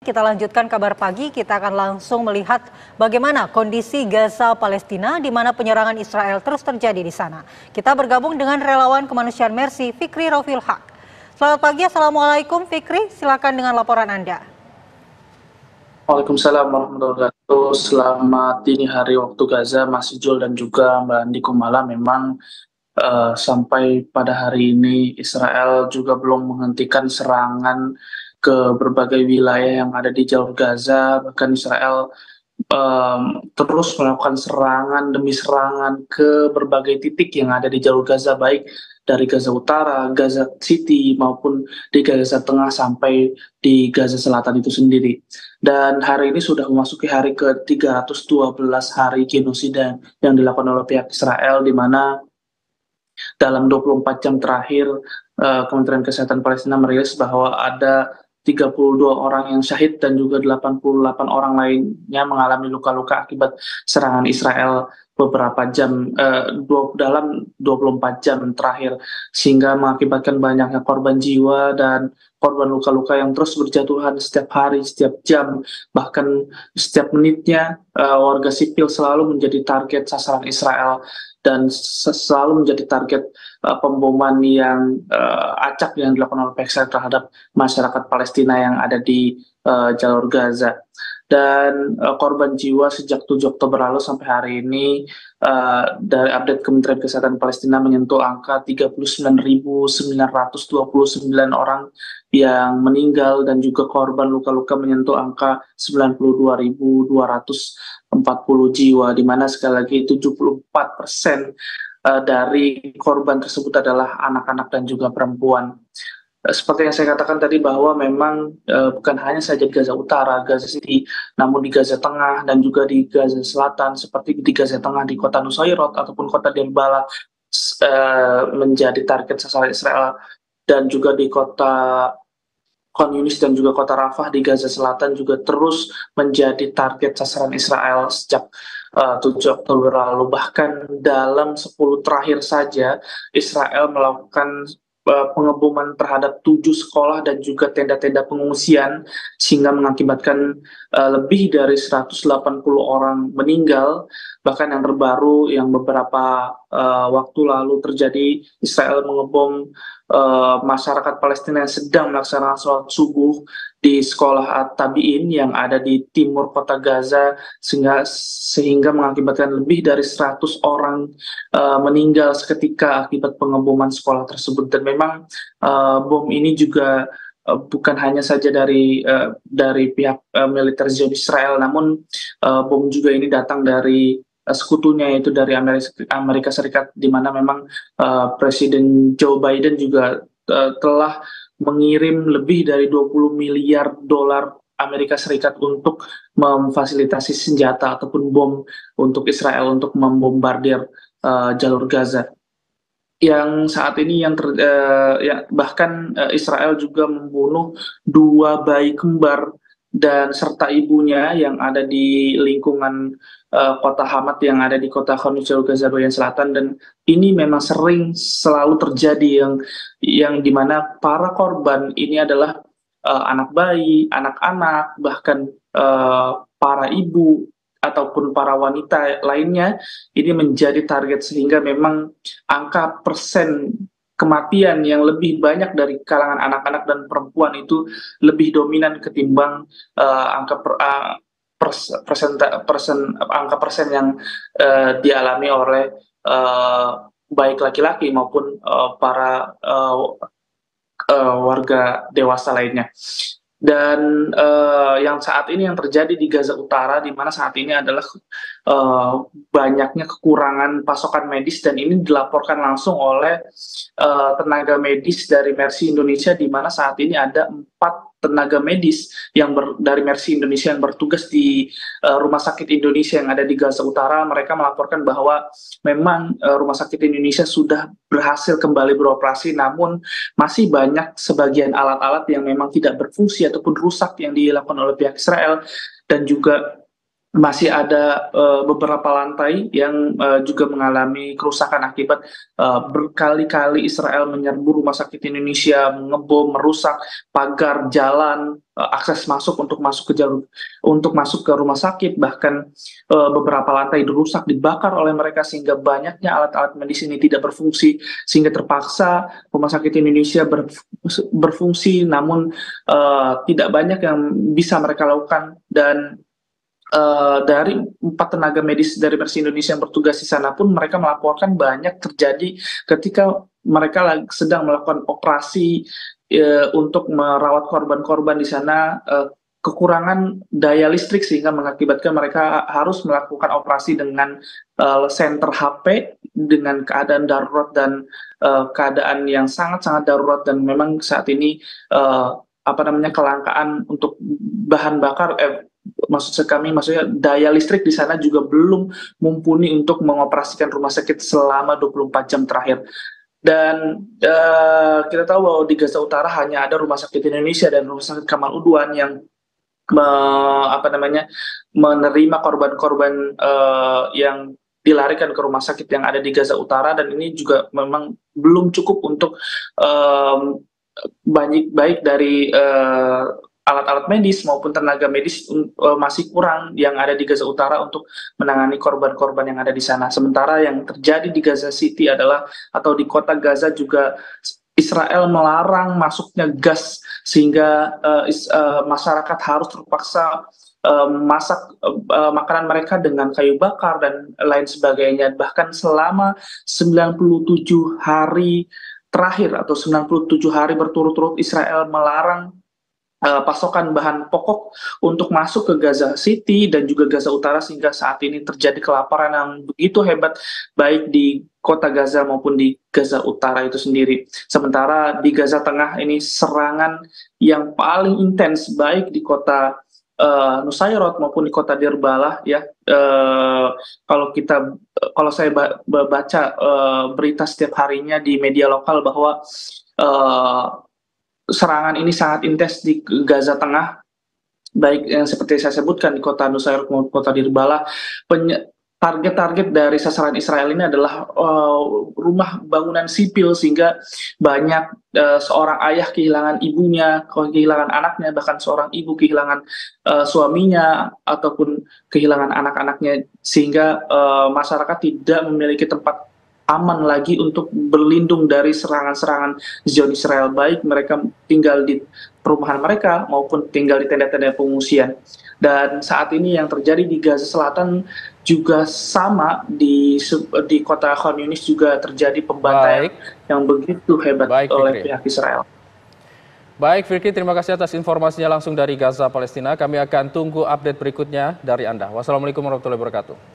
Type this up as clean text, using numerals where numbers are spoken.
Kita lanjutkan kabar pagi, kita akan langsung melihat bagaimana kondisi Gaza Palestina di mana penyerangan Israel terus terjadi di sana. Kita bergabung dengan relawan kemanusiaan Mercy, Fikri Rofil Haq. Selamat pagi, Assalamualaikum Fikri, silakan dengan laporan Anda. Waalaikumsalam warahmatullahi wabarakatuh. Selamat dini hari waktu Gaza, Mas Ijul dan juga Mbak Andi Kumala. Memang sampai pada hari ini Israel juga belum menghentikan serangan ke berbagai wilayah yang ada di jalur Gaza. Bahkan Israel terus melakukan serangan demi serangan ke berbagai titik yang ada di jalur Gaza, baik dari Gaza Utara, Gaza City, maupun di Gaza Tengah sampai di Gaza Selatan itu sendiri. Dan hari ini sudah memasuki hari ke-312 hari genosida yang dilakukan oleh pihak Israel, di mana dalam 24 jam terakhir Kementerian Kesehatan Palestina merilis bahwa ada 32 orang yang syahid dan juga 88 orang lainnya mengalami luka-luka akibat serangan Israel beberapa jam dalam 24 jam terakhir, sehingga mengakibatkan banyaknya korban jiwa dan korban luka-luka yang terus berjatuhan setiap hari, setiap jam, bahkan setiap menitnya. Warga sipil selalu menjadi target sasaran Israel dan selalu menjadi target pemboman yang acak yang dilakukan oleh pihak Israel terhadap masyarakat Palestina yang ada di jalur Gaza. Dan korban jiwa sejak 7 Oktober lalu sampai hari ini dari update Kementerian Kesehatan Palestina menyentuh angka 39.929 orang yang meninggal, dan juga korban luka-luka menyentuh angka 92.240 jiwa, di mana sekali lagi 74% dari korban tersebut adalah anak-anak dan juga perempuan. Seperti yang saya katakan tadi, bahwa memang bukan hanya saja di Gaza Utara, Gaza City, namun di Gaza Tengah dan juga di Gaza Selatan, seperti di Gaza Tengah di kota Nusairot ataupun kota Deir Bala menjadi target sasaran Israel, dan juga di kota Khan Yunis dan juga kota Rafah di Gaza Selatan juga terus menjadi target sasaran Israel sejak 7 Oktober lalu. Bahkan dalam 10 terakhir saja Israel melakukan pengeboman terhadap 7 sekolah dan juga tenda-tenda pengungsian, sehingga mengakibatkan lebih dari 180 orang meninggal. Bahkan yang terbaru yang beberapa waktu lalu terjadi, Israel mengebom masyarakat Palestina yang sedang melaksanakan sholat subuh di sekolah At-Tabi'in yang ada di timur kota Gaza, sehingga mengakibatkan lebih dari 100 orang meninggal seketika akibat pengeboman sekolah tersebut. Dan memang bom ini juga bukan hanya saja dari pihak militer Zionis Israel, namun bom juga ini datang dari sekutunya, yaitu dari Amerika Serikat, di mana memang Presiden Joe Biden juga telah mengirim lebih dari 20 miliar dolar Amerika Serikat untuk memfasilitasi senjata ataupun bom untuk Israel untuk membombardir jalur Gaza. Yang saat ini bahkan Israel juga membunuh 2 bayi kembar dan serta ibunya yang ada di lingkungan kota Hamad yang ada di kota Khan Yunis, Gaza bagian selatan. Dan ini memang selalu terjadi, yang dimana para korban ini adalah anak bayi, anak-anak, bahkan para ibu ataupun para wanita lainnya ini menjadi target, sehingga memang angka persen kematian yang lebih banyak dari kalangan anak-anak dan perempuan itu lebih dominan ketimbang angka persen yang dialami oleh baik laki-laki maupun para warga dewasa lainnya. Dan yang saat ini yang terjadi di Gaza Utara, di mana saat ini adalah banyaknya kekurangan pasokan medis, dan ini dilaporkan langsung oleh tenaga medis dari Mercy Indonesia, di mana saat ini ada 4 tenaga medis dari Mercy Indonesia yang bertugas di Rumah Sakit Indonesia yang ada di Gaza Utara. Mereka melaporkan bahwa memang Rumah Sakit Indonesia sudah berhasil kembali beroperasi, namun masih banyak sebagian alat-alat yang memang tidak berfungsi ataupun rusak yang dilakukan oleh pihak Israel, dan juga masih ada beberapa lantai yang juga mengalami kerusakan akibat berkali-kali Israel menyerbu rumah sakit Indonesia, mengebom, merusak pagar, jalan, akses masuk untuk masuk ke jalur untuk masuk ke rumah sakit, bahkan beberapa lantai dirusak, dibakar oleh mereka sehingga banyaknya alat-alat medis ini tidak berfungsi, sehingga terpaksa rumah sakit Indonesia berfungsi, namun tidak banyak yang bisa mereka lakukan. Dan dari 4 tenaga medis dari Mercy Indonesia yang bertugas di sana pun mereka melaporkan banyak terjadi ketika mereka sedang melakukan operasi untuk merawat korban-korban di sana, kekurangan daya listrik sehingga mengakibatkan mereka harus melakukan operasi dengan senter HP dengan keadaan darurat dan keadaan yang sangat-sangat darurat. Dan memang saat ini kelangkaan untuk bahan bakar, maksudnya daya listrik di sana juga belum mumpuni untuk mengoperasikan rumah sakit selama 24 jam terakhir. Dan kita tahu bahwa di Gaza Utara hanya ada rumah sakit Indonesia dan rumah sakit Kamal Udwan yang menerima korban-korban yang dilarikan ke rumah sakit yang ada di Gaza Utara, dan ini juga memang belum cukup untuk baik dari alat-alat medis maupun tenaga medis, masih kurang yang ada di Gaza Utara untuk menangani korban-korban yang ada di sana. Sementara yang terjadi di Gaza City adalah, atau di kota Gaza juga, Israel melarang masuknya gas sehingga masyarakat harus terpaksa masak makanan mereka dengan kayu bakar dan lain sebagainya. Bahkan selama 97 hari terakhir atau 97 hari berturut-turut Israel melarang pasokan bahan pokok untuk masuk ke Gaza City dan juga Gaza Utara, sehingga saat ini terjadi kelaparan yang begitu hebat baik di kota Gaza maupun di Gaza Utara itu sendiri. Sementara di Gaza Tengah ini serangan yang paling intens baik di kota Nusairot maupun di kota Deir Balah ya. Kalau saya baca berita setiap harinya di media lokal bahwa serangan ini sangat intens di Gaza Tengah, baik yang seperti saya sebutkan di kota Nusairot maupun kota Deir Balah. Target-target dari sasaran Israel ini adalah rumah bangunan sipil, sehingga banyak seorang ayah kehilangan ibunya, kehilangan anaknya, bahkan seorang ibu kehilangan suaminya ataupun kehilangan anak-anaknya, sehingga masyarakat tidak memiliki tempat aman lagi untuk berlindung dari serangan-serangan Zionis Israel, baik mereka tinggal di perumahan mereka maupun tinggal di tenda-tenda pengungsian. Dan saat ini yang terjadi di Gaza Selatan juga sama, di kota Khan Yunis juga terjadi pembantaian yang begitu hebat oleh pihak Israel. Baik Fikri, terima kasih atas informasinya langsung dari Gaza, Palestina. Kami akan tunggu update berikutnya dari Anda. Wassalamualaikum warahmatullahi wabarakatuh.